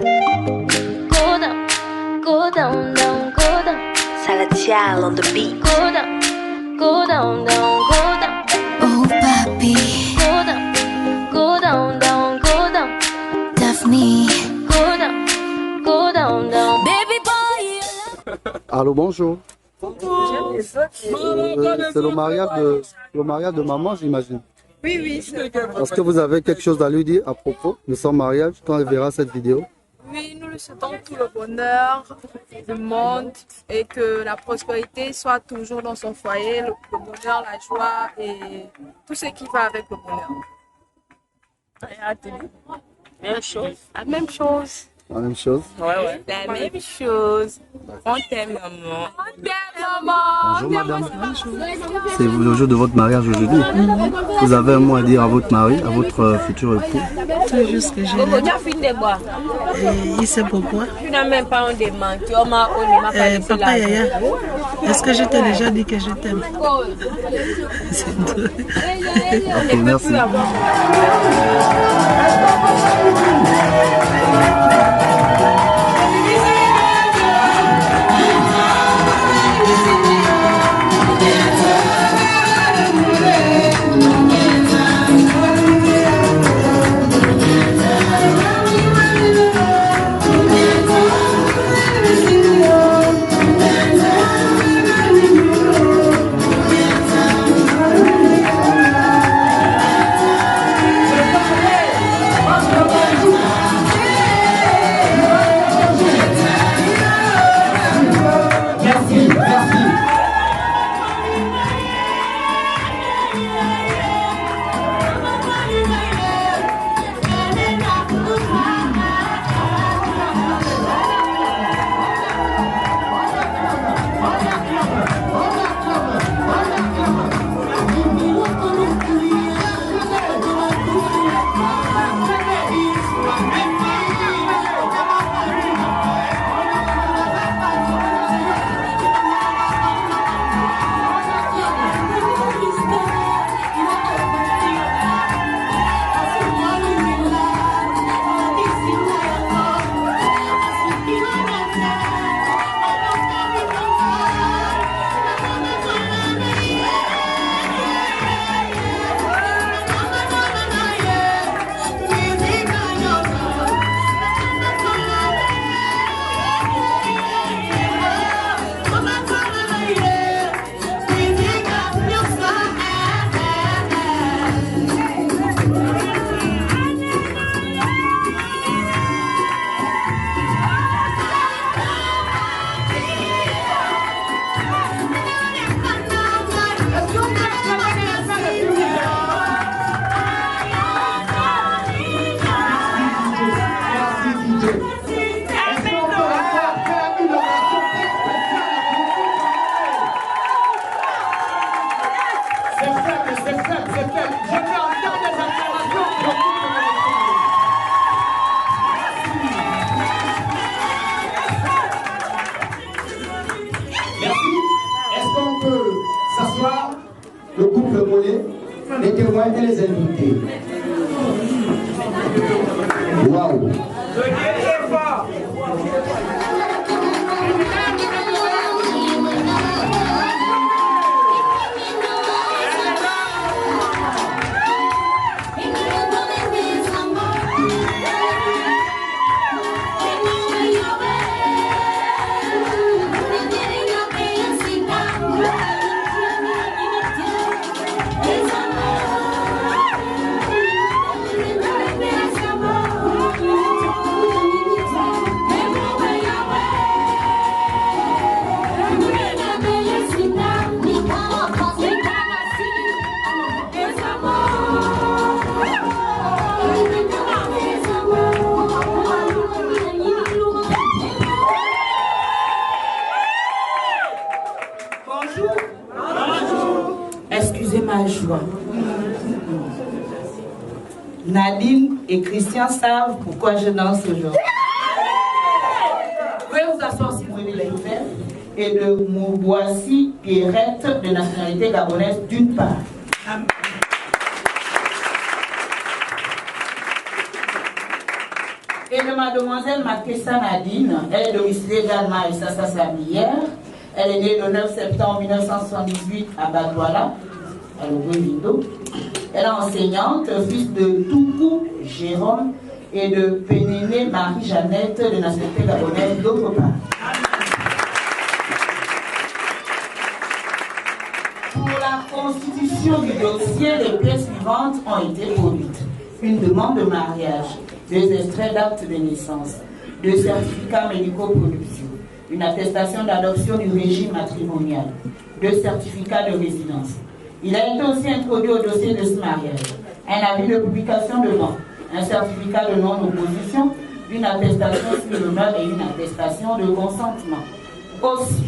Go down, go down, down, go down. Salatiel on the beat. Go down, go down, down, go down. Oh papi, Go down, go down, down, go down. Daphne. Go down, down. Baby boy. Allô, bonjour. C'est le mariage de maman, j'imagine. Oui, oui, c'est Est-ce que vous avez quelque chose à lui dire à propos de son mariage quand elle verra cette vidéo? Oui, nous lui souhaitons tout le bonheur du monde et que la prospérité soit toujours dans son foyer, le bonheur, la joie et tout ce qui va avec le bonheur. Même chose. La même chose. La même chose. Ouais. La même chose. On t'aime, maman. On t'aime, maman. Bonjour madame. C'est le jour de votre mariage aujourd'hui. Vous avez un mot à dire à votre mari, à votre futur époux? C'est juste que je Bobo, l'aime. tu as fini de boire. Et il sait pourquoi. Tu n'as même pas un demande. On m'a pas laissé Papa Yaya, est-ce que je t'ai déjà dit que je t'aime? C'est tout. Ok, merci. Le couple Mollet, les témoins et les invités. Waouh! Excusez ma joie. Nadine et Christian savent pourquoi je danse aujourd'hui. Vous pouvez vous asseoir si vous voulez les faire. Et de Mouboissi Pierrette, de nationalité gabonaise d'une part. Et de mademoiselle Makessa Nadine, elle est domiciliée également à Issassa Sablière. Elle est née le 9 septembre 1978 à Badouala, à Logovindo. Elle est enseignante, fils de Toukou Jérôme et de Pénéné Marie-Jeannette de nationalité gabonaise d'autre part. Pour la constitution du dossier, les pièces suivantes ont été produites. Une demande de mariage, 2 extraits d'actes de naissance, 2 certificats médico-production, une attestation d'adoption du régime matrimonial, 2 certificats de résidence. Il a été aussi introduit au dossier de ce mariage un avis de publication de vente, un certificat de non-opposition, une attestation sur l'honneur et une attestation de consentement. Aussi,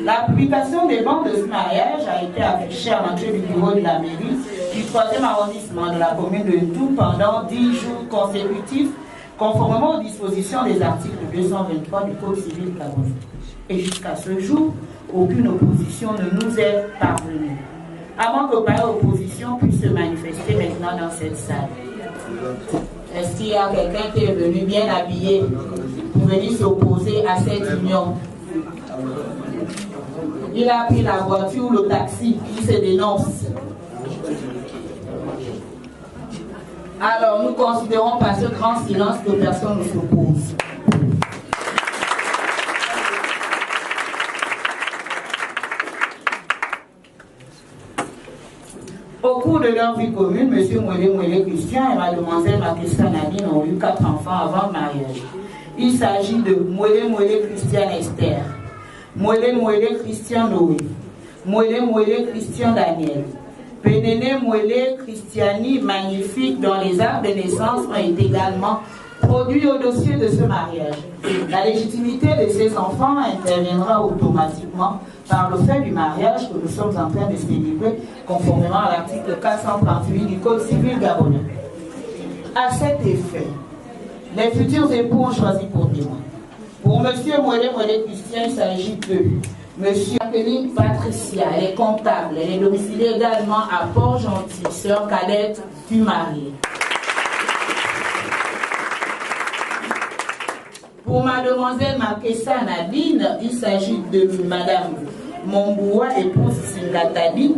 la publication des bandes de ce mariage a été affichée à l'entrée du bureau de la mairie du 3e arrondissement de la commune de Ntou pendant 10 jours consécutifs, conformément aux dispositions des articles 223 du Code civil gabonais. Et jusqu'à ce jour, aucune opposition ne nous est parvenue. Avant que pareille opposition puisse se manifester maintenant dans cette salle. Est-ce qu'il y a quelqu'un qui est venu bien habillé pour venir s'opposer à cette union? Il a pris la voiture ou le taxi, il se dénonce. Alors nous considérons par ce grand silence que personne ne s'oppose. Au cours de leur vie commune, M. Mouélé Christian et Mademoiselle Makessa Nadine ont eu 4 enfants avant le mariage. Il s'agit de Mouélé Christian Esther, Mouélé Christian Noé, Mouélé Christian Daniel, Pénéné Mouélé Christiani magnifique dont les actes de naissance ont été également produits au dossier de ce mariage. La légitimité de ces enfants interviendra automatiquement par le fait du mariage que nous sommes en train de célébrer conformément à l'article 438 du Code civil gabonais. À cet effet, les futurs époux ont choisi pour témoin. Pour M. Mouélé Christian, il s'agit de M. Jacqueline Patricia, elle est comptable, elle est domiciliée également à Port-Gentil, sœur cadette du mari. Pour mademoiselle Makessa Nadine, il s'agit de madame Momboua, épouse Singatadi.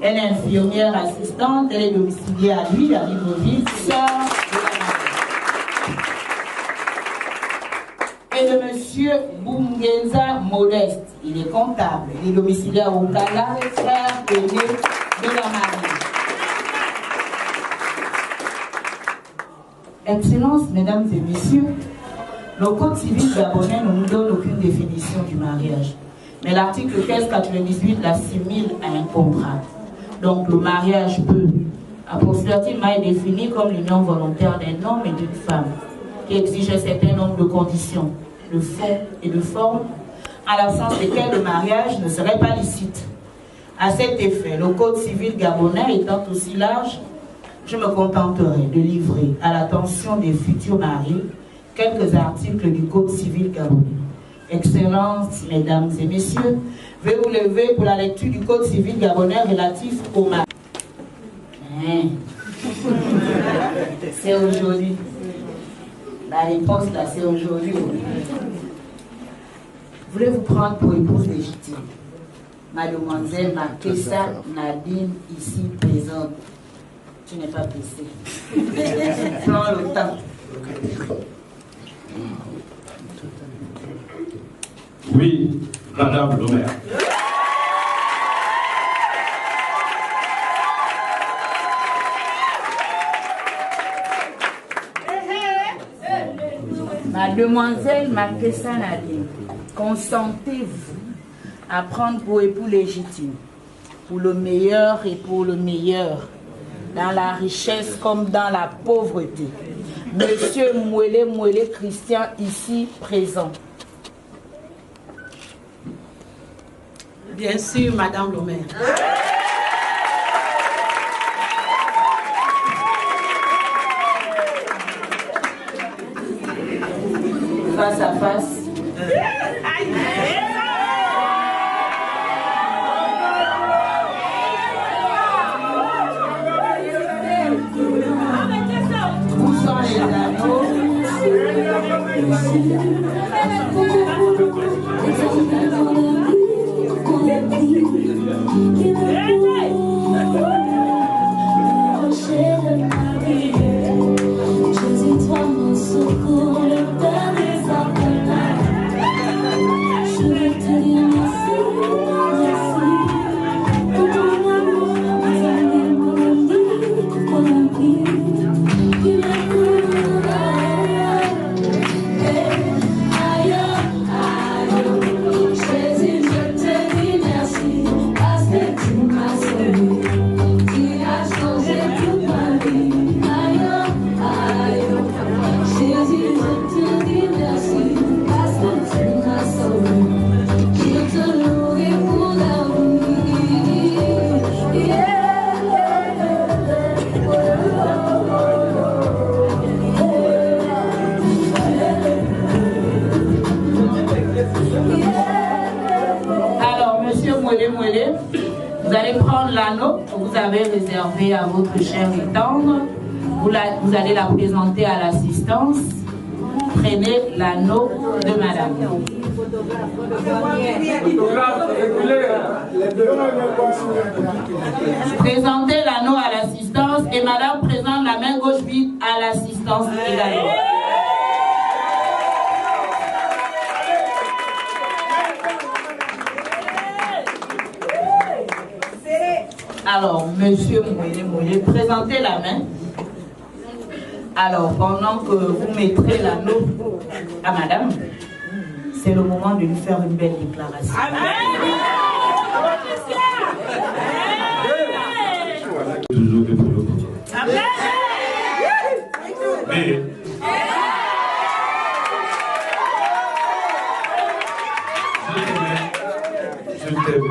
Elle est infirmière assistante, elle est domiciliée à lui, à Libreville, sœur de la mariée. Et de monsieur Bungenza Modeste, il est comptable, il est domicilié au Kala, frère aîné de la mariée. Excellences, mesdames et messieurs, le Code civil gabonais ne nous donne aucune définition du mariage. Mais l'article 1598 l'assimile à un contrat. Donc le mariage peut, approximativement, est défini comme l'union volontaire d'un homme et d'une femme, qui exige un certain nombre de conditions, de fond et de forme, en l'absence desquelles le mariage ne serait pas licite. À cet effet, le Code civil gabonais étant aussi large, je me contenterai de livrer à l'attention des futurs mariés quelques articles du Code civil gabonais. Excellences, mesdames et messieurs, veuillez vous lever pour la lecture du Code civil gabonais relatif au mariage. C'est aujourd'hui. La réponse là, c'est aujourd'hui. Voulez-vous prendre pour épouse légitime mademoiselle Makessa Nadine, ici présente? Tu n'es pas pressée. Prends le temps. Oui, madame le maire. Mademoiselle Makessa Nadine, consentez-vous à prendre pour époux légitime, pour le meilleur et pour le meilleur, dans la richesse comme dans la pauvreté, Monsieur Mouélé Christian, ici présent? Bien sûr, madame le maire. Face à face. Où sont les anneaux? Vous allez prendre l'anneau que vous avez réservé à votre chère et tendre. Vous allez la présenter à l'assistance. Prenez l'anneau de madame. Présentez l'anneau à l'assistance et madame présente la main gauche vide à l'assistance également. Alors, monsieur Moulé, présentez la main. Alors, pendant que vous mettrez l'anneau à madame, c'est le moment de lui faire une belle déclaration. Toujours de pour le côté. Mais, je t'aime.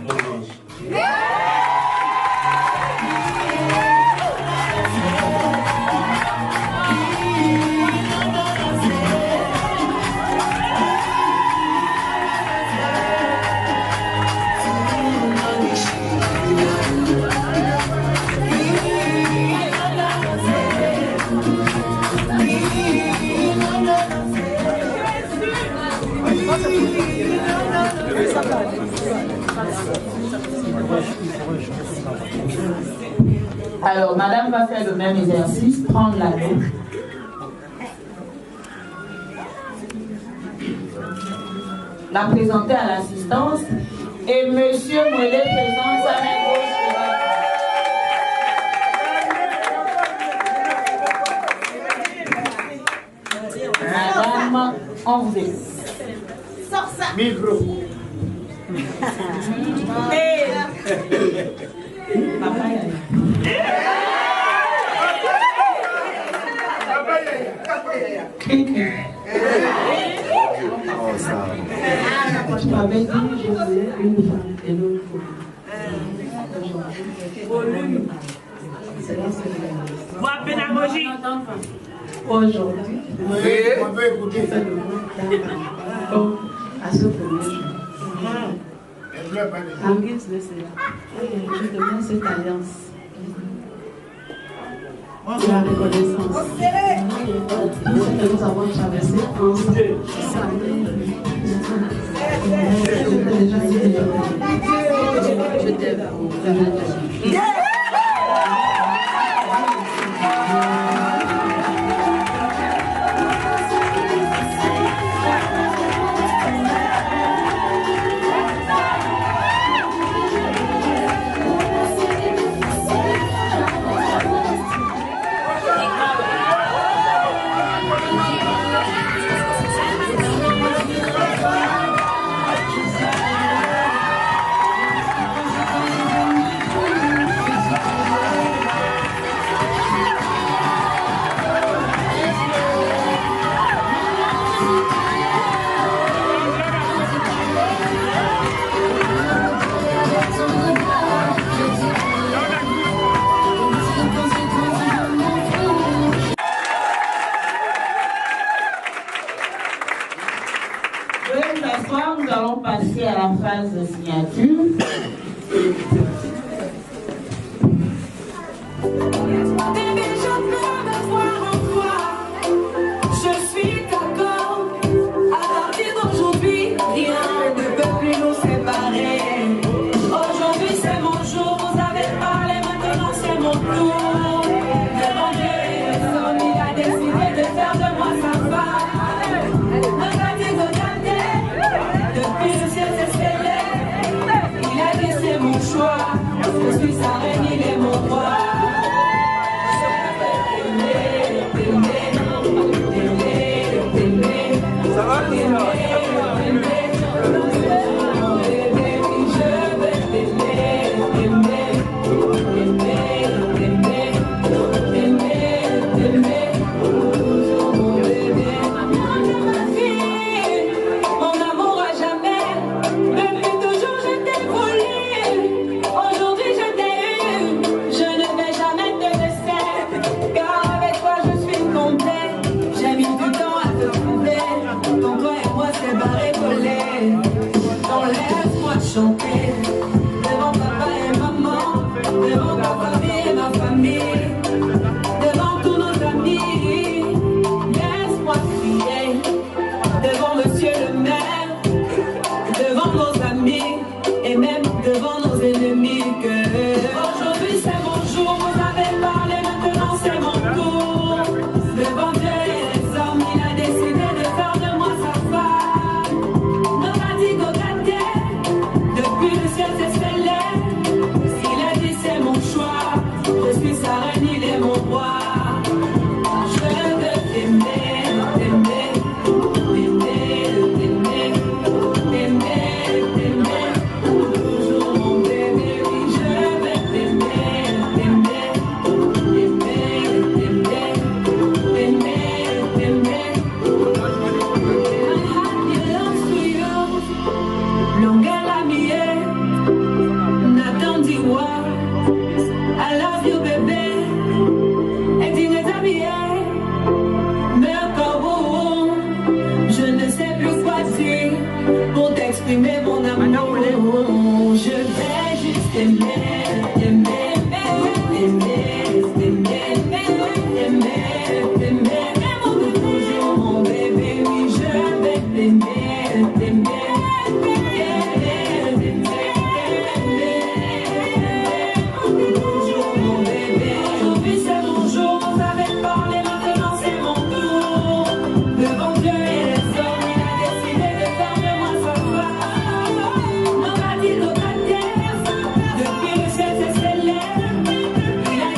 Mon ange. Alors, madame va faire le même exercice, prendre l'anneau. La présenter à l'assistance et monsieur Moulé présente sa main gauche. Madame, on vous écoute. Sors ça. Micro. Tu m'avais dit que je voulais une femme et l'autre volume. C'est là ce que je vois pédagogie. Aujourd'hui, on veut écouter ça le mot à ce premier jour. En guise de cela, je demande cette alliance. La reconnaissance. Ce que nous avons traversé ensemble. Je t'aime. Nous allons passer à la phase de signature. Bébé, je veux me voir en toi. Je suis d'accord. À partir d'aujourd'hui, rien ne peut plus nous séparer. Aujourd'hui, c'est mon jour. Vous avez parlé, maintenant c'est mon tour. Devant Dieu et les hommes, il a décidé de faire de moi sa femme. Ne fatigue aucun. Depuis le ciel s'est scellé. Il a dit c'est mon choix. Je suis sa reine, il est mon roi. Ça va, mon amour à jamais, depuis toujours je t'ai voulu. Aujourd'hui je t'ai eu, je ne vais jamais te laisser. Car avec toi je suis complet. J'ai mis du temps à te trouver. Ton toi et moi c'est barré collé. Donc laisse-moi chanter devant papa et maman, devant ta famille et ma famille, devant tous nos amis. Laisse-moi crier devant monsieur le maire, devant nos amis et même devant nos ennemis que aujourd'hui c'est mon jour, vous avez parlé, maintenant c'est mon tour. Devant Dieu et les hommes, il a décidé de faire de moi sa femme. Ne fatigue aucun terre, depuis le ciel s'est scellé. Il a dit c'est mon choix, je suis sa reine, il est mon roi. Je veux t'aimer, t'aimer, t'aimer, t'aimer, t'aimer, t'aimer, toujours mon bébé, oui je veux t'aimer, t'aimer, t'aimer, t'aimer, t'aimer, t'aimer. My heart belongs to you, Longela Mie, Nathan Diwa, I love you bébé, et Dine Tabie. Mais quand je ne sais plus quoi dire pour t'exprimer mon amour. Je vais juste aimer, aimer, aimer, aimer, aimer, aimer, toujours mon bébé, oui je vais t'aimer, t'aimer, toujours mon bébé. Aujourd'hui c'est mon jour, vous avez parlé, maintenant c'est mon tour. Devant Dieu et les hommes, il a décidé de faire de moi sa femme. Non, pas dit d'autre terre, depuis le ciel s'est scellé. Il a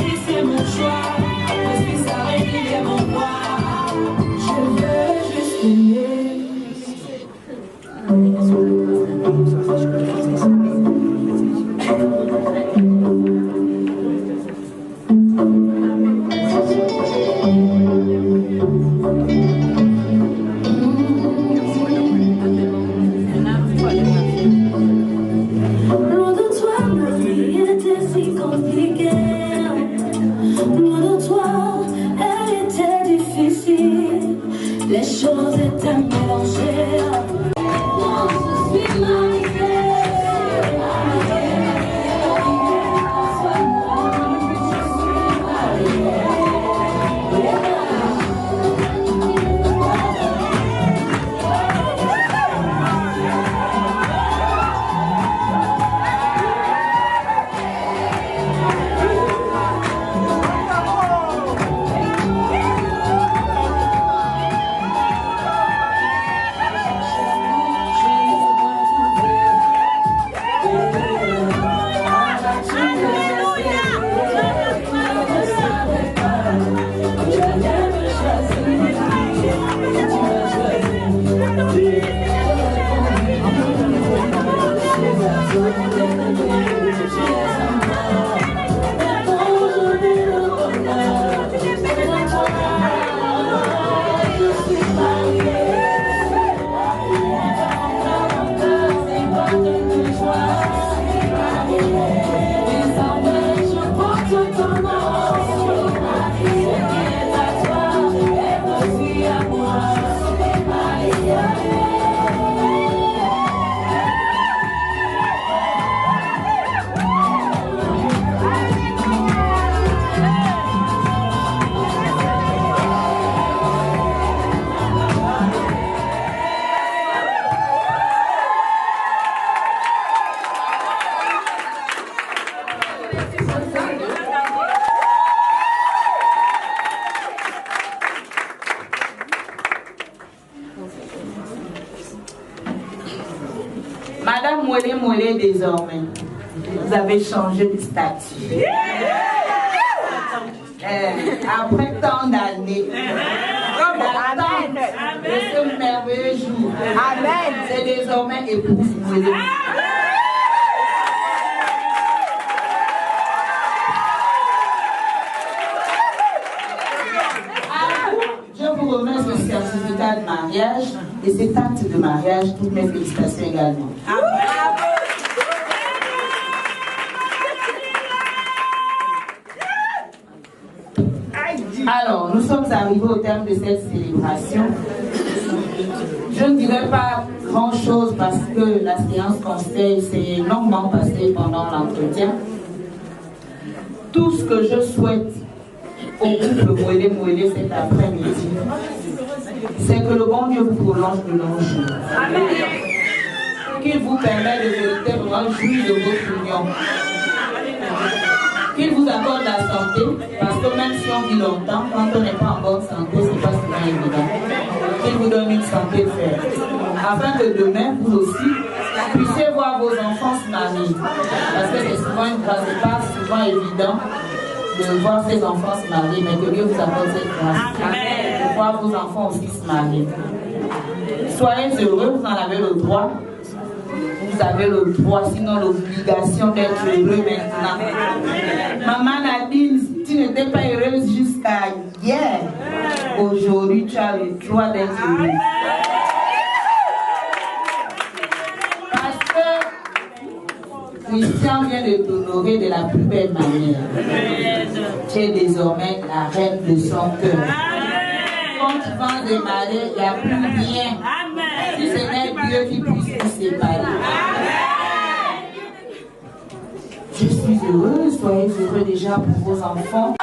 Moulé désormais, vous avez changé de statut. Après tant d'années, de ce merveilleux jour, c'est désormais épouse Moulé. Je vous remets ce certificat de mariage et cet acte de mariage. Toutes mes félicitations également. Alors, nous sommes arrivés au terme de cette célébration. Je ne dirai pas grand-chose parce que la séance conseil s'est longuement passée pendant l'entretien. Tout ce que je souhaite au couple Moélé cet après-midi, c'est que le bon Dieu vous prolonge de longs jours. Qu'il vous permette de véritablement jouir de votre union. Qu'il vous accorde la santé, parce que même si on vit longtemps, quand on n'est pas en bonne santé, c'est pas souvent évident. Qu'il vous donne une santé ferme, afin que demain, vous aussi, puissiez voir vos enfants se marier. Parce que c'est pas souvent évident de voir ses enfants se marier, mais que Dieu vous accorde cette grâce. De voir vos enfants aussi se marier. Soyez heureux, vous en avez le droit. Vous avez le droit, sinon l'obligation d'être heureux maintenant. Maman Nadine, tu n'étais pas heureuse jusqu'à hier. Aujourd'hui, tu as le droit d'être heureuse. Parce que Christian vient de t'honorer de la plus belle manière. Tu es désormais la reine de son cœur. Quand tu vas démarrer, il n'y a plus rien. Si ce n'est Dieu qui puisse nous séparer. Je suis heureuse, soyez heureux déjà pour vos enfants.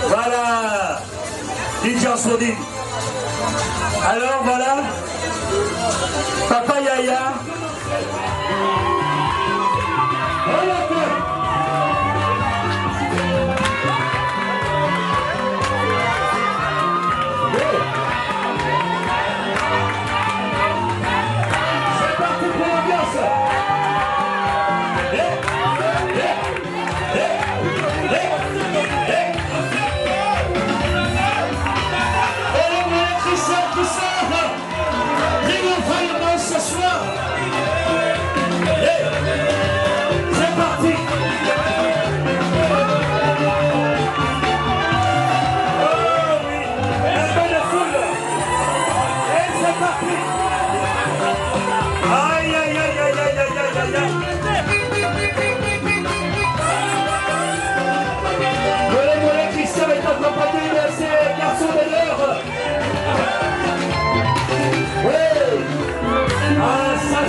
Voilà, DJ Sodi. Alors voilà, Papa Yaya. C'est parti pour l'ambiance.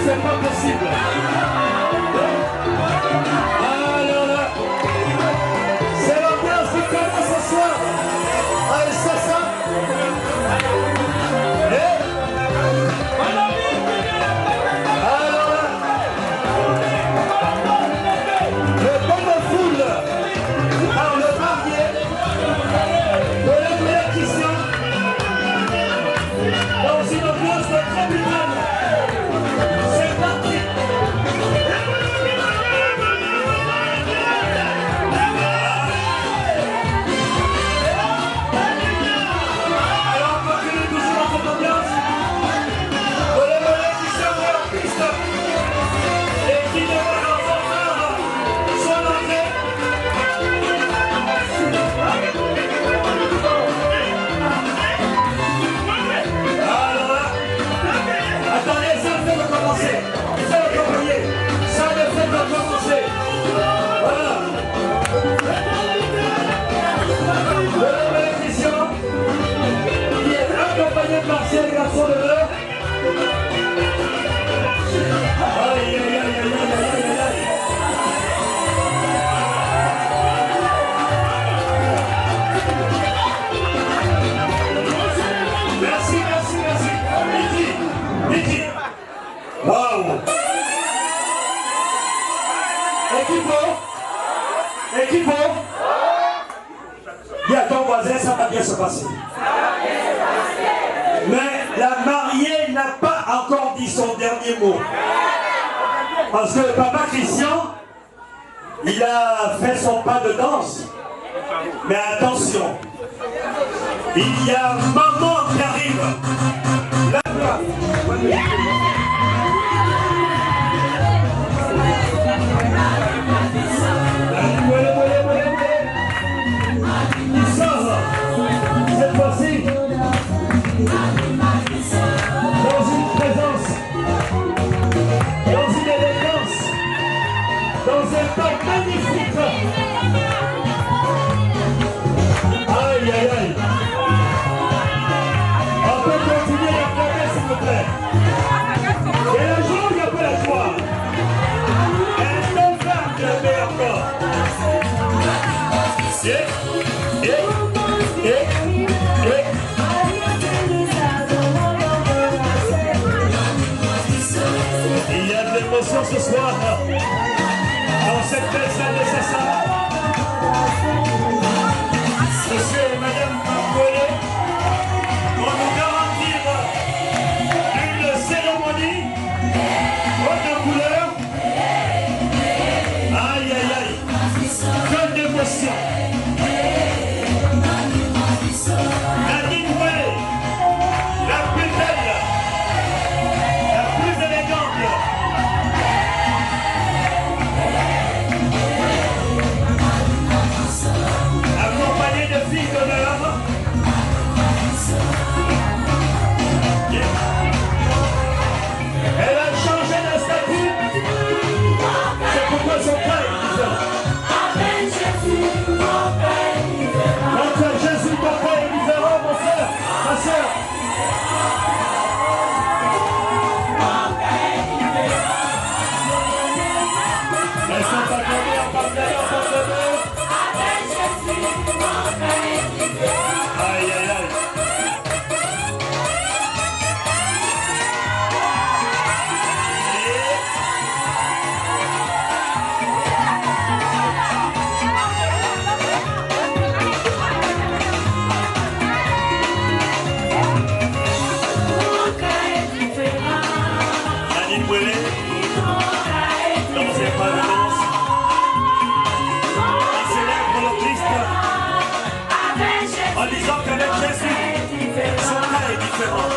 C'est pas possible. Alors là, c'est l'ambiance qui commence ce soir. Allez, ça. Alors là, le bon de foule par le marié de la meilleure Christian dans une ambiance de tribunal. C'est parti. mention d'honneur. Aïe, aïe, aïe, aïe, aïe, aïe, aïe. Merci, merci, merci. Niki. Waouh. Équipe. Dis à ton voisin, ça va bien se passer. Mais la mariée n'a pas encore dit son dernier mot. Parce que papa Christian, il a fait son pas de danse. Mais attention, il y a maman qui arrive. Il sort cette fois-ci dans une présence, dans une élégance, dans un temps magnifique. Aïe, aïe, aïe. On peut continuer d'acclamer, s'il vous plaît. Il y a la joie, il n'y a pas la joie. Un homme va acclamer encore. Il y a de l'émotion ce soir dans cette belle salle de Sassa. Monsieur et Madame Marcollet vont nous garantir une cérémonie haute de couleur. Aïe, aïe, aïe, que d'émotion. Nadine Boilé, la plus belle, la plus élégante. Accompagnée de filles d'honneur. Elle a changé de statut. C'est pourquoi son père est différent. Entre Jésus, ton père est différent, mon frère, ma soeur. Elles sont acclamées en partenaire, en partenaire. Aïe, aïe, aïe. Nadine Boilé, dans ses pas de danse, il célèbre le Christ en disant qu'avec Jésus, son cas est différent.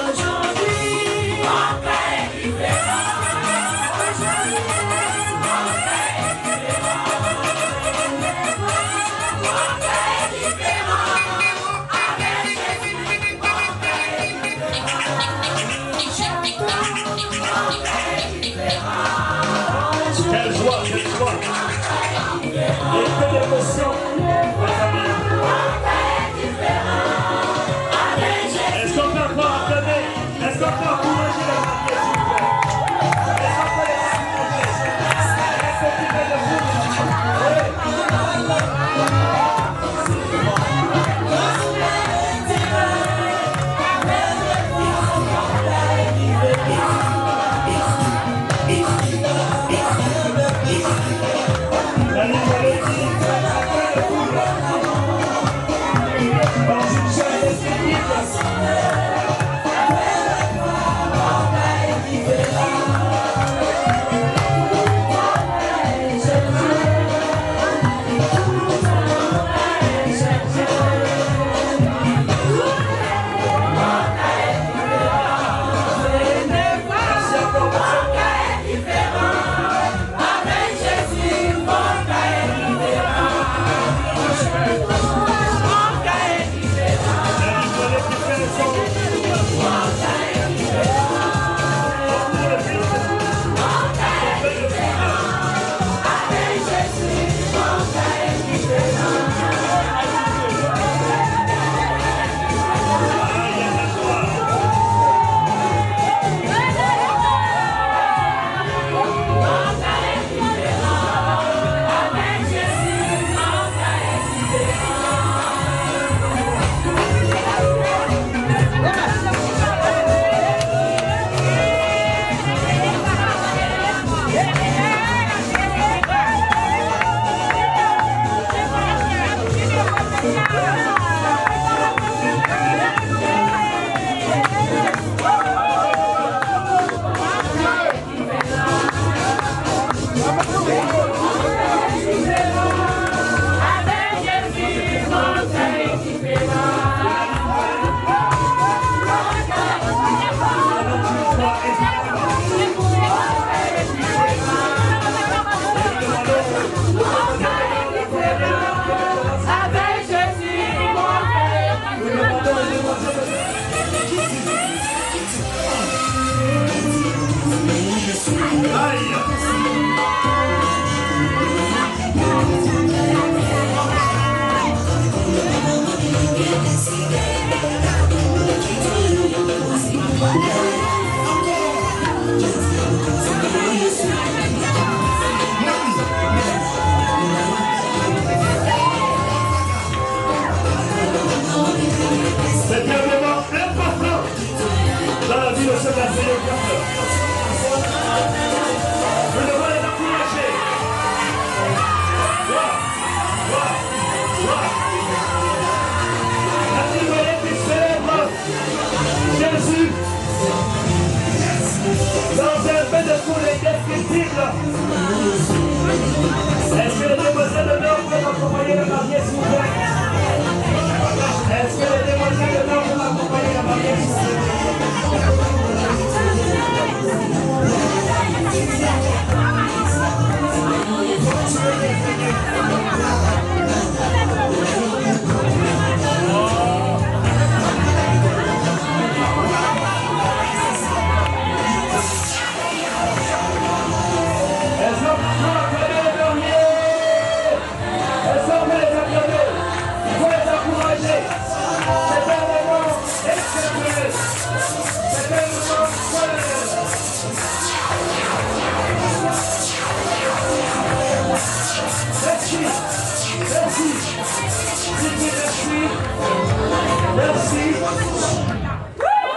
Quelle joie, quelle joie. Et quelle émotion, mes amis. Est-ce qu'on peut encore acclamer? Est-ce qu'on peut encourager les mariés, s'il vous plaît? Est-ce qu'on peut les encourager? Est-ce qu'on peut les encourager? Son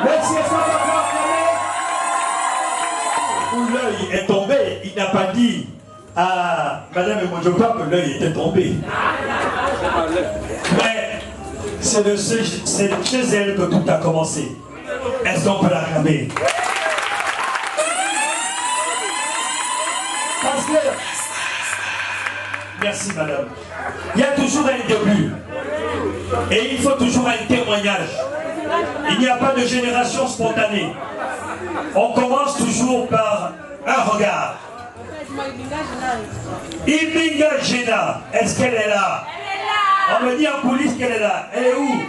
Merci, est-ce qu'on peut acclamer? Où l'œil est tombé, il n'a pas dit à Madame Emojoka que l'œil était tombé. Mais c'est de chez elle que tout a commencé. Est-ce qu'on peut l'acclamer? Parce que... Merci madame. Il y a toujours un début. Et il faut toujours un témoignage. Il n'y a pas de génération spontanée. On commence toujours par un regard. Ibinga Gena, est-ce qu'elle est là? On me dit en coulisses qu'elle est là. Elle est où?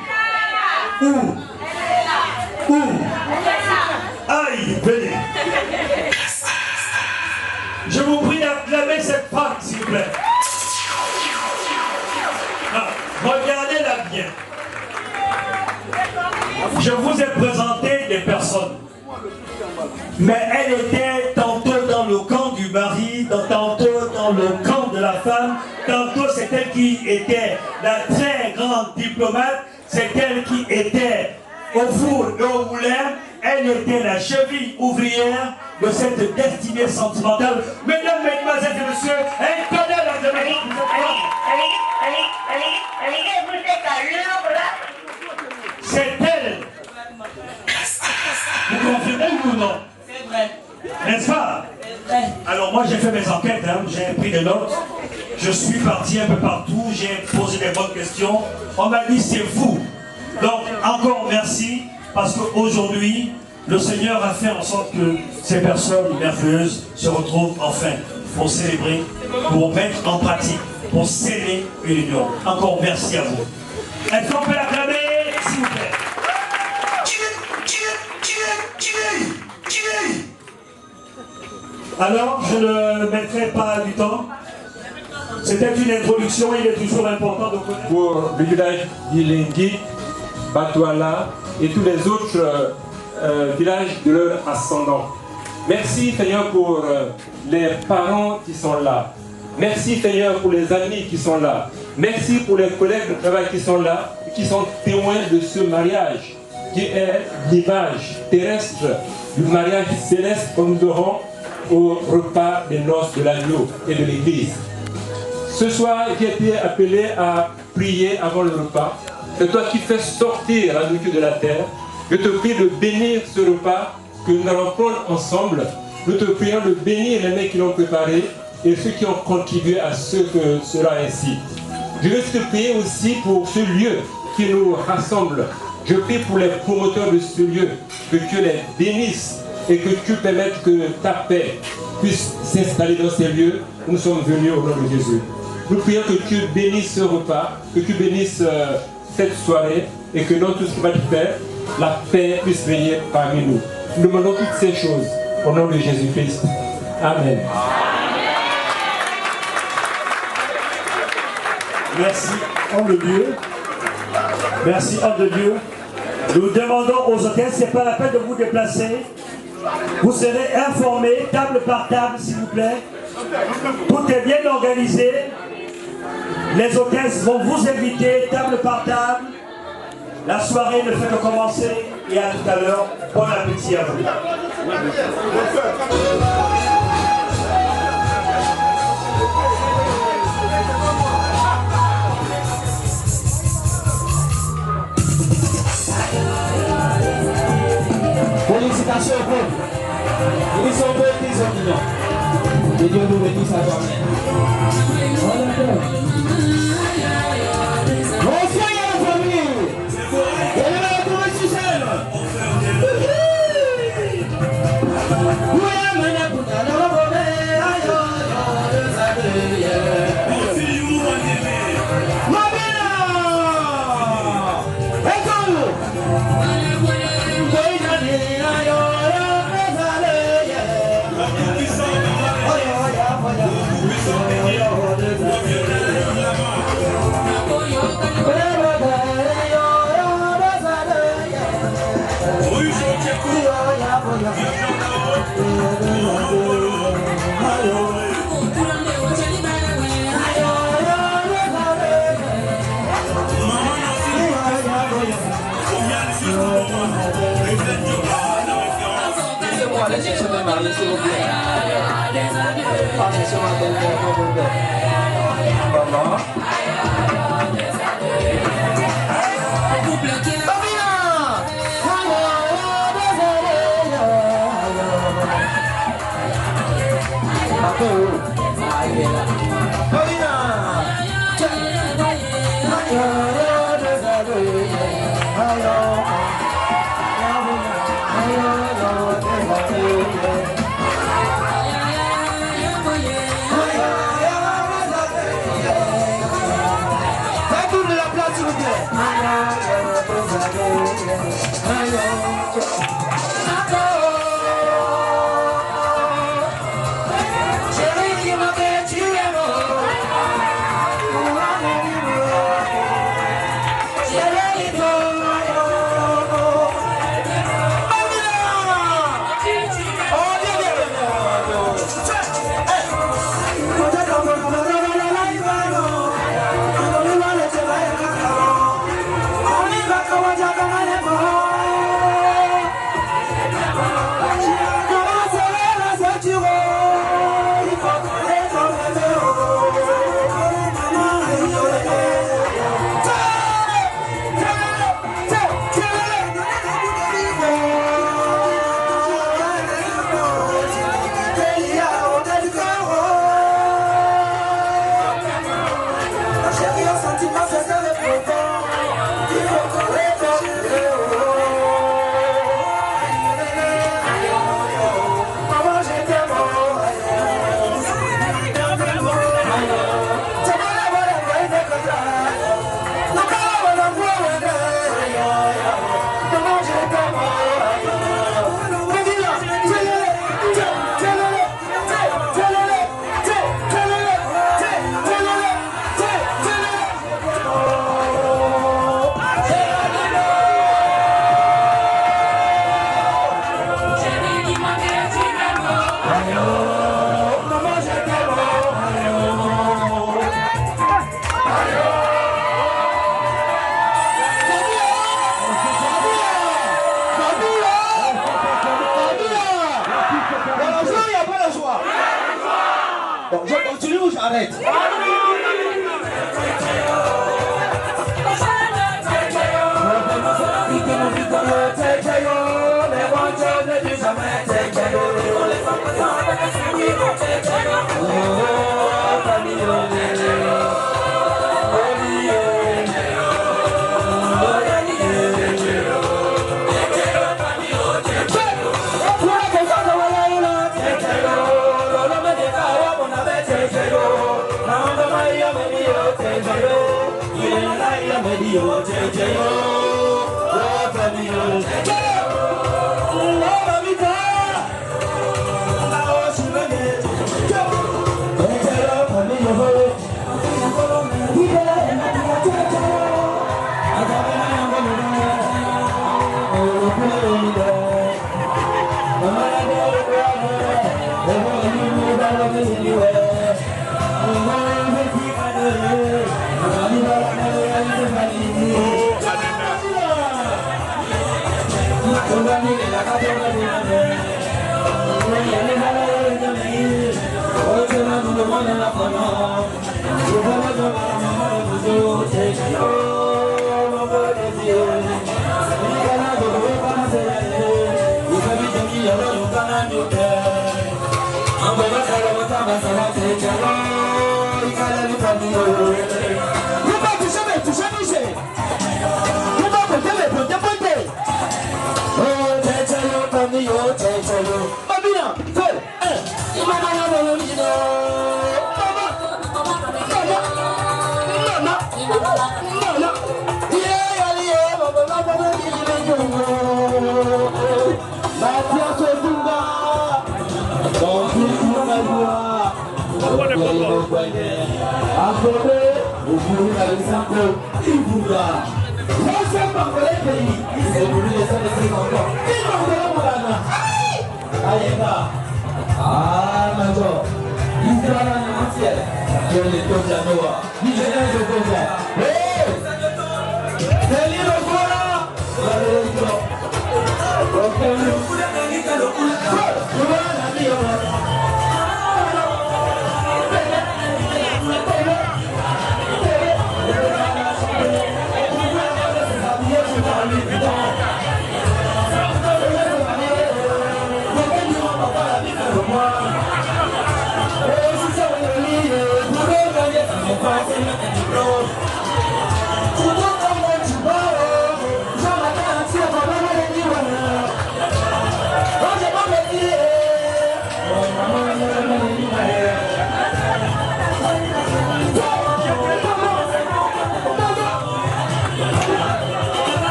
Où? Où? Aïe, venez. Je vous prie d'acclamer cette femme, s'il vous plaît. Ah, regardez-la bien. Je vous ai présenté des personnes. Mais elle était tantôt dans le camp du mari, tantôt dans le camp de la femme, tantôt c'est elle qui était la très grande diplomate, c'est elle qui était au four et au moulin, elle était la cheville ouvrière de cette destinée sentimentale. Mesdames, mesdemoiselles et messieurs, elle connaît la Jamaïque. C'est elle. Vous confirmez ou non? C'est vrai. N'est-ce pas? Alors moi j'ai fait mes enquêtes, hein, j'ai pris des notes, je suis parti un peu partout, j'ai posé des bonnes questions, on m'a dit c'est vous. Donc encore merci, parce qu'aujourd'hui, le Seigneur a fait en sorte que ces personnes merveilleuses se retrouvent enfin pour célébrer, pour mettre en pratique, pour sceller une union. Encore merci à vous. Est-ce qu'on peut l'acclamer, s'il vous plaît? Alors, je ne mettrai pas du temps. C'était une introduction, il est toujours important de connaître. Pour le village d'Ilingui, Batouala et tous les autres villages de leur ascendant. Merci Seigneur pour les parents qui sont là. Merci Seigneur pour les amis qui sont là. Merci pour les collègues de travail qui sont là, qui sont témoins de ce mariage, qui est l'image terrestre du mariage céleste que nous aurons au repas des noces de l'agneau et de l'église. Ce soir, j'ai été appelé à prier avant le repas. C'est toi qui fais sortir la nourriture de la terre. Je te prie de bénir ce repas que nous allons prendre ensemble. Nous te prions de bénir les mains qui l'ont préparé et ceux qui ont contribué à ce que cela ainsi. Je veux te prier aussi pour ce lieu qui nous rassemble. Je prie pour les promoteurs de ce lieu, que Dieu les bénisse et que tu permettes que ta paix puisse s'installer dans ces lieux où nous sommes venus au nom de Jésus. Nous prions que tu bénisses ce repas, que tu bénisses cette soirée et que dans tout ce qui va te faire, la paix puisse venir parmi nous. Nous demandons toutes ces choses au nom de Jésus-Christ. Amen. Merci, homme de Dieu. Merci, homme de Dieu. Nous demandons aux hôtels, ce n'est pas la peine de vous déplacer. Vous serez informés, table par table, s'il vous plaît. Tout est bien organisé. Les hôtesses vont vous inviter, table par table. La soirée ne fait que commencer. Et à tout à l'heure. Bon appétit à vous. Félicitations au peuple. Ils sont beaux, ils sont mignons. Que Dieu nous bénisse à jamais. Bonsoir la famille. Et là, comment tu sais? Laissez-moi aller chercher mes maris, s'il vous plaît. Pas chercher ma belle-mère, mon beau-père. Maman. Ah,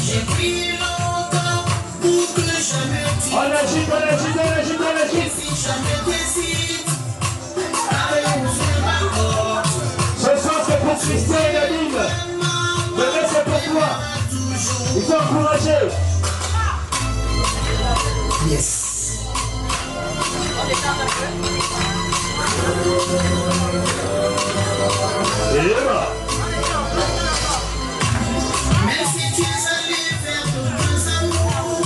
J'ai pris longtemps pour que jamais tu si jamais t'hésites avec mon frère. Ce soir c'est pour Christian et Nadine. Demain c'est pour toi. Il faut encourager. Yes. Et voilà. Même si tu es allé vers d'autres amours,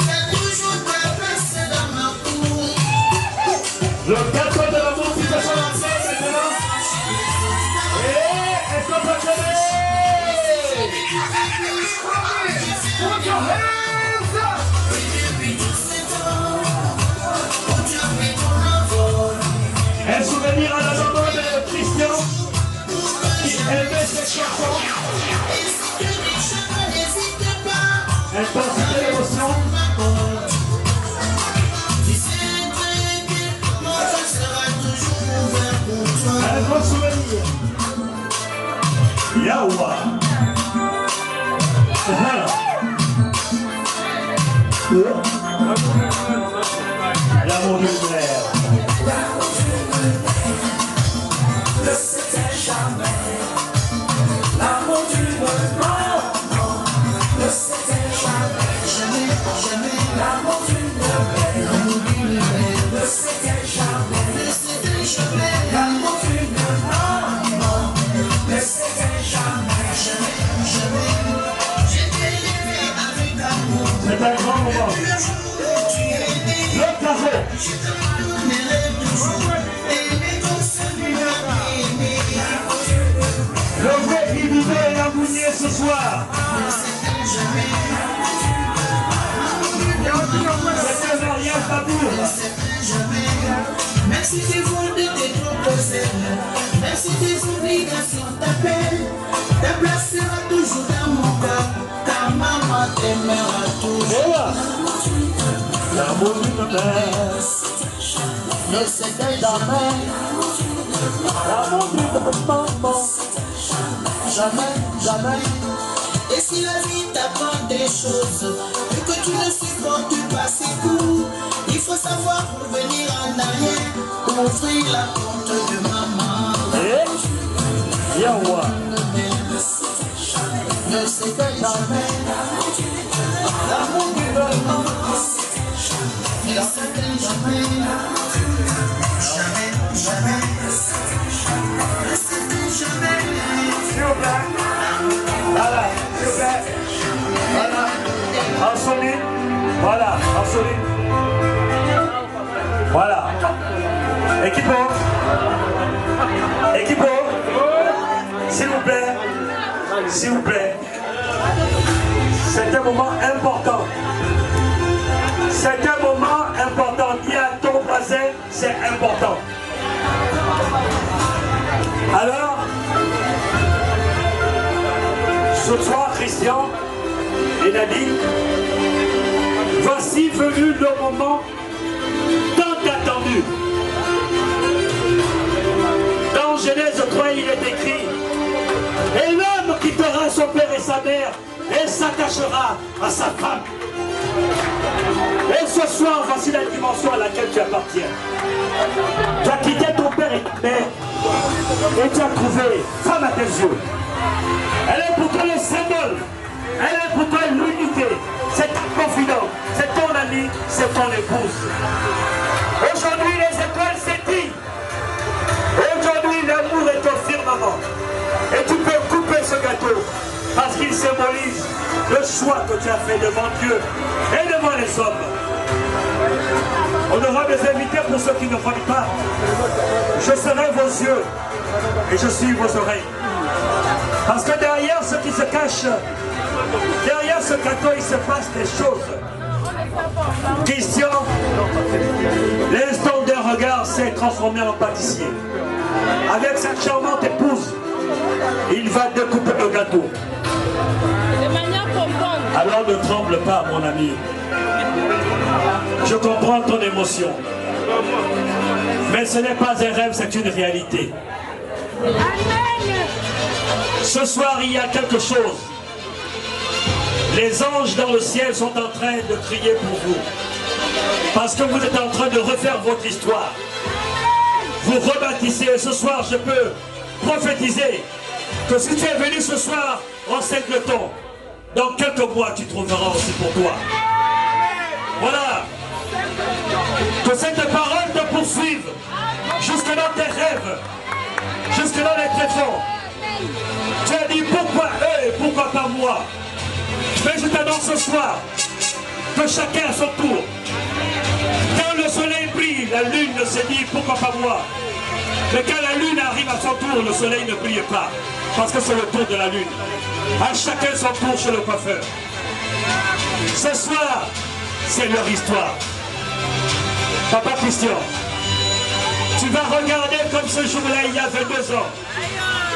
t'as toujours ta place dans ma cour. Le 4 de l'amour qui se sont lancés maintenant. Et est-ce qu'on peut chanter? Put your hands up! Un souvenir à la maman de Christian qui aimait ses chansons. Intensité d'émotion. Un grand souvenir. Yawa. Voilà. L'amour d'une mère. Ne c'était jamais l'amour d'une maman. Ne c'était jamais l'amour d'une mère. Ne c'était jamais l'amour d'une maman. Ne c'était jamais j'étais aimé avec amour. C'est un grand moment. Le carré. Je te pardonnerai toujours. Aimer comme celui-là. Le vrai qui vivait et amournier ce soir. C'est un mariage d'amour. Même si tu voles de tes propres ailes, même si tes obligations t'appellent, ta place sera toujours dans mon cœur. Ta maman t'aimera toujours. L'amour d'une mère. Ne c'était jamais l'amour d'une maman. Jamais. Et si la vie t'apprend des choses et que tu ne supportes pas ses coups, il faut savoir revenir en arrière pour ouvrir la porte de maman. Et Yawa. Ne c'était jamais l'amour d'une maman. Ne c'était jamais. Jamais. Ne c'était jamais. Voilà, s'il vous plaît. Voilà. En solide. Voilà, en solide. Voilà. Équipo. S'il vous plaît. S'il vous plaît. C'est un moment important. C'est un moment important. Dis à ton voisin, c'est important. Alors, ce soir, Christian et Nadine, voici venu le moment tant attendu. Dans Genèse 3, il est écrit: et l'homme quittera son père et sa mère et s'attachera à sa femme. Et ce soir, voici la dimension à laquelle tu appartiens. Tu as quitté ton père et ta mère et tu as trouvé femme à tes yeux. Elle est pour toi le symbole. Elle est pour toi l'unité. C'est ta confidente, c'est ton ami, c'est ton épouse. Aujourd'hui, les étoiles s'éteignent. Aujourd'hui, l'amour est au firmament. Et tu peux couper ce gâteau parce qu'il symbolise le choix que tu as fait devant Dieu et devant les hommes. On aura des invités pour ceux qui ne voient pas. Je serai vos yeux et je suis vos oreilles. Parce que derrière ce qui se cache, derrière ce gâteau, il se passe des choses. Christian, l'instant d'un regard s'est transformé en pâtissier. Avec sa charmante épouse, il va découper le gâteau. De manière profonde. Alors ne tremble pas, mon ami. Je comprends ton émotion. Mais ce n'est pas un rêve, c'est une réalité. Amen. Ce soir, il y a quelque chose. Les anges dans le ciel sont en train de crier pour vous. Parce que vous êtes en train de refaire votre histoire. Vous rebâtissez. Et ce soir, je peux prophétiser que si tu es venu ce soir en Singleton, dans quelques mois, tu trouveras aussi pour toi. Voilà. Que cette parole te poursuive jusque dans tes rêves, jusque dans les tréfonds. Tu as dit pourquoi eux et pourquoi pas moi. Mais je t'annonce ce soir que chacun à son tour. Quand le soleil brille, la lune ne se dit pourquoi pas moi. Mais quand la lune arrive à son tour, le soleil ne brille pas. Parce que c'est le tour de la lune. À chacun son tour chez le coiffeur. Ce soir, c'est leur histoire. Papa Christian, tu vas regarder comme ce jour-là il y a 22 ans.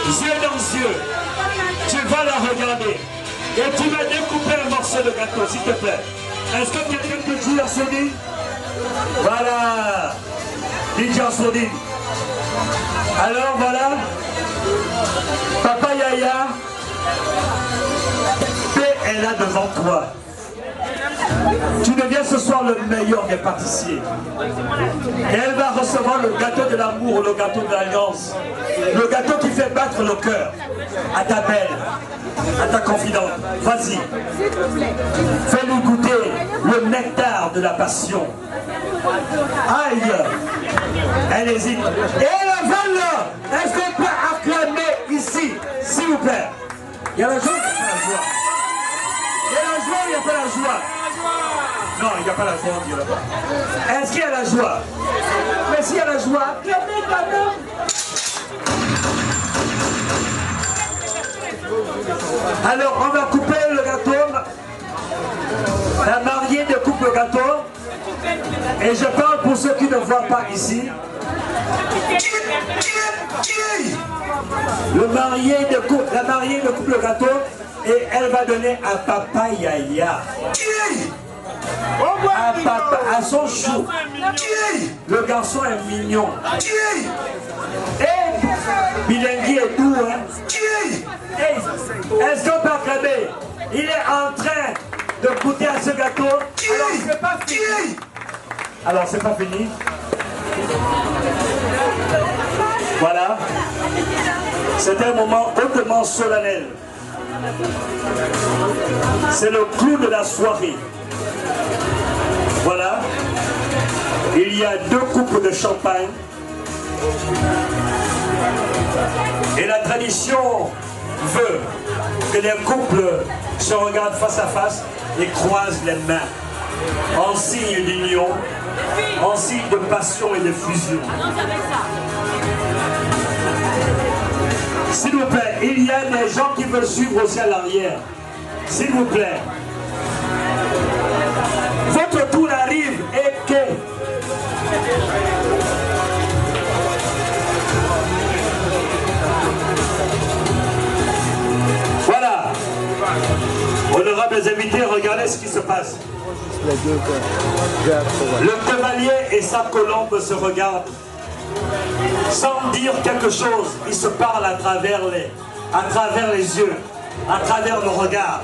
Yeux dans yeux. Tu vas la regarder. Et tu vas découper un morceau de gâteau, s'il te plaît. Est-ce que quelqu'un peut dire Soudine? Voilà. DJ Soudine. Alors voilà. Papa Yaya. Paix est là devant toi. Tu deviens ce soir le meilleur des pâtissiers. Et elle va recevoir le gâteau de l'amour, le gâteau de l'alliance. Le gâteau qui fait battre le cœur à ta belle, à ta confidente. Vas-y. Fais-lui goûter le nectar de la passion. Aïe. Elle hésite. Et la valle, est-ce qu'on peut acclamer ici, s'il vous plaît? Il y a la joie ou il n'y a pas la joie? Il y a la joie ou il n'y a pas la joie? Non, il n'y a pas la joie, on dit là-bas. Est-ce qu'il y a la joie? Mais s'il y a la joie, alors, on va couper le gâteau. La mariée découpe le gâteau. Et je parle pour ceux qui ne voient pas ici. La mariée découpe le gâteau et elle va donner à Papa Yaya. À son chou. Le garçon est mignon. Et Bilengui est doux, hein? Est-ce qu'on peut acclamer? Il est en train de goûter à ce gâteau. Alors c'est pas fini. Alors c'est pas fini. Voilà. C'est un moment hautement solennel. C'est le clou de la soirée. Voilà. Il y a 2 coupes de champagne. Et la tradition veut que les couples se regardent face à face et croisent les mains en signe d'union, en signe de passion et de fusion. S'il vous plaît, il y a des gens qui veulent suivre aussi à l'arrière. S'il vous plaît. Votre tour arrive et que... Voilà. Honorables invités, regardez ce qui se passe. Le cavalier et sa colombe se regardent. Sans dire quelque chose, ils se parlent à travers les yeux, à travers le regard.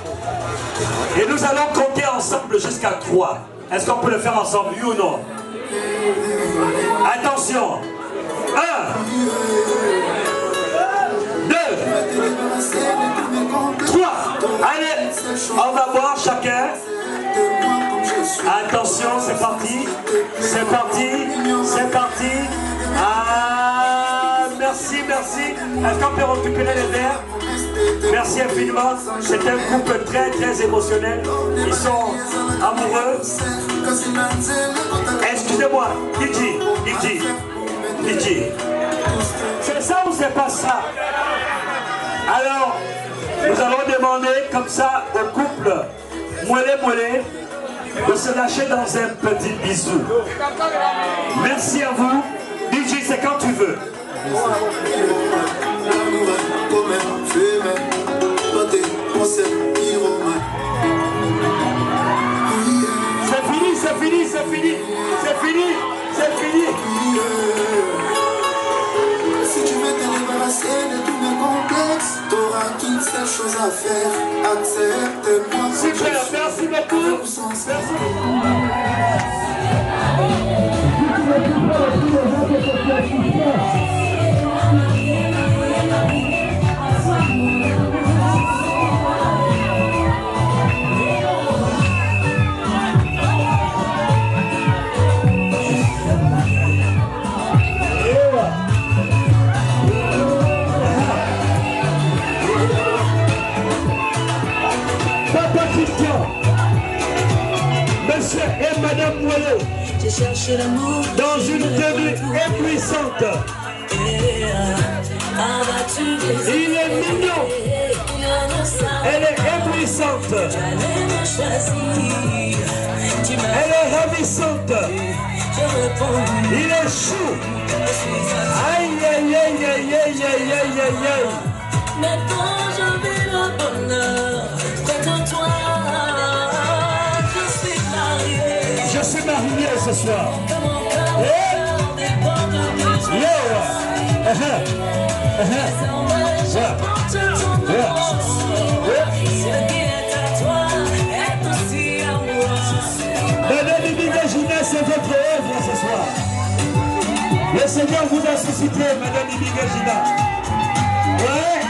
Et nous allons compter ensemble jusqu'à 3. Est-ce qu'on peut le faire ensemble, oui ou non? Attention. 1, 2, 3. Allez, on va voir chacun. Attention, c'est parti. C'est parti. C'est parti. Ah, merci, merci. Est-ce qu'on peut récupérer les verres? Merci infiniment. C'est un couple très, très émotionnel. Ils sont amoureux. Excusez-moi, DJ. C'est ça ou c'est pas ça? Alors, nous allons demander comme ça au couple moellé de se lâcher dans un petit bisou. Merci à vous. DJ, c'est quand tu veux. C'est fini. Si tu veux te débarrasser de tous mes complexes, t'auras qu'une seule chose à faire. Accepte-moi. Super, merci beaucoup. champions, Monsieur et Madame Moelleux, dans une tenue éblouissante. Il est mignon, elle est éblouissante, elle est ravissante, il est chou. Aïe aïe aïe aïe aïe aïe aïe aïe aïe. Mais quand je vis le bonheur près de toi, je suis mariée. Je suis marié ce soir. Madame Ibinga-Gina, c'est votre œuvre ce soir. Le Seigneur vous a suscité, Madame Ibinga-Gina. Ouais.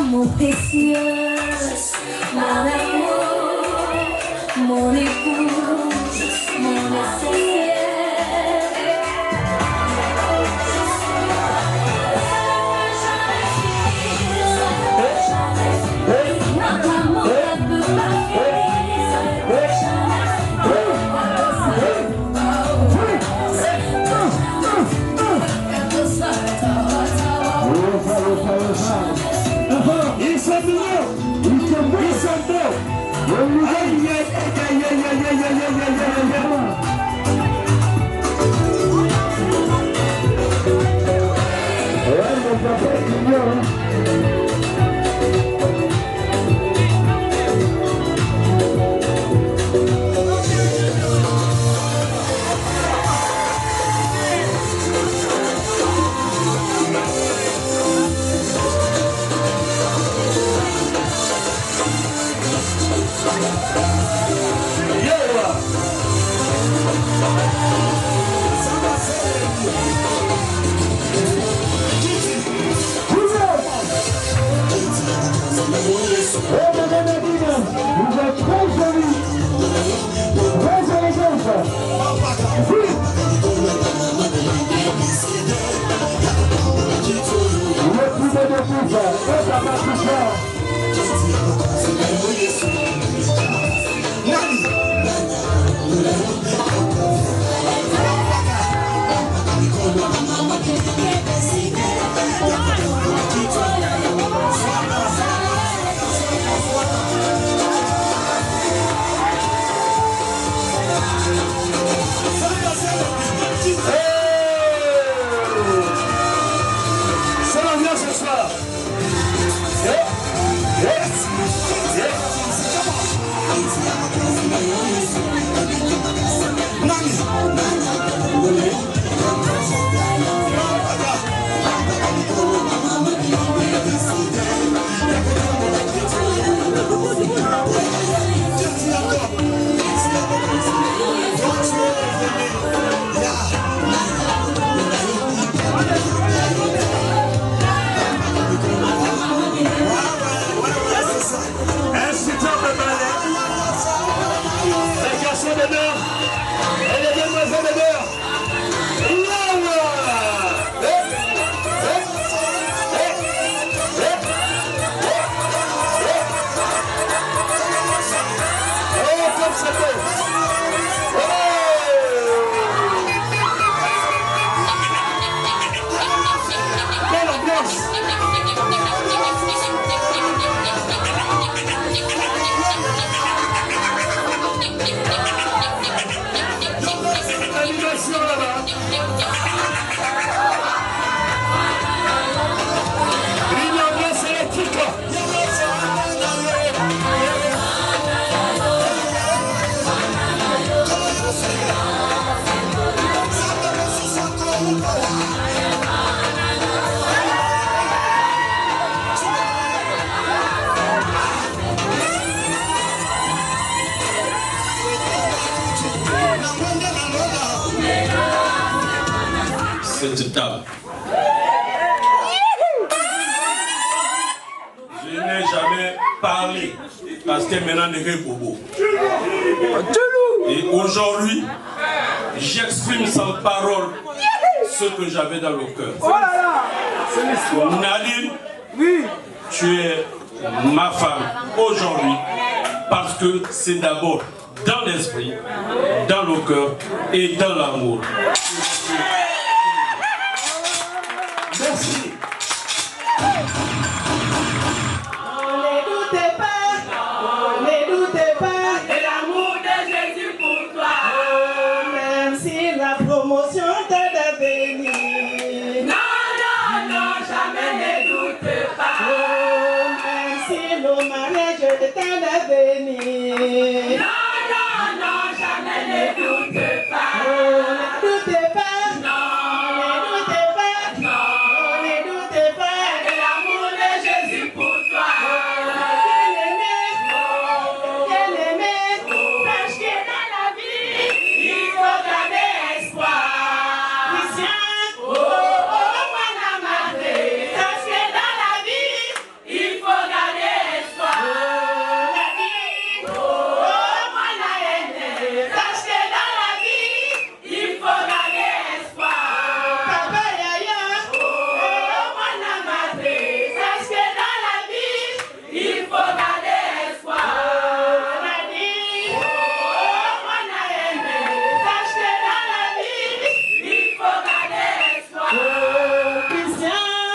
Mon précieux, mon amour, mon époux, mon notre amour ne peut pas Ils sont mignons, ils sont beaux, ils sont beaux. Aïe aïe aïe aïe aïe aïe aïe aïe vous êtes très jolis, très élégante. Le plus de tous est à ma toucheur. C'est l'ambiance ce soir. Instituteur de ballet, les garçons d'honneur et les demoiselles d'honneur. Comme ça fait. Quelle ambiance! Animation là-bas. Une ambiance électrique. Cette table. Je n'ai jamais parlé parler. Parce que maintenant, il est bobo. Et aujourd'hui, j'exprime sans parole ce que j'avais dans le cœur. Oh là là! Nadine, oui. Tu es ma femme aujourd'hui parce que c'est d'abord dans l'esprit, dans le cœur et dans l'amour. Merci. Ne doutez pas de l'amour de Jésus pour toi. Même si la promotion t'aide à venir. Non, jamais ne doute pas. Même si le mariage t'aide à venir. Non, jamais ne doute pas.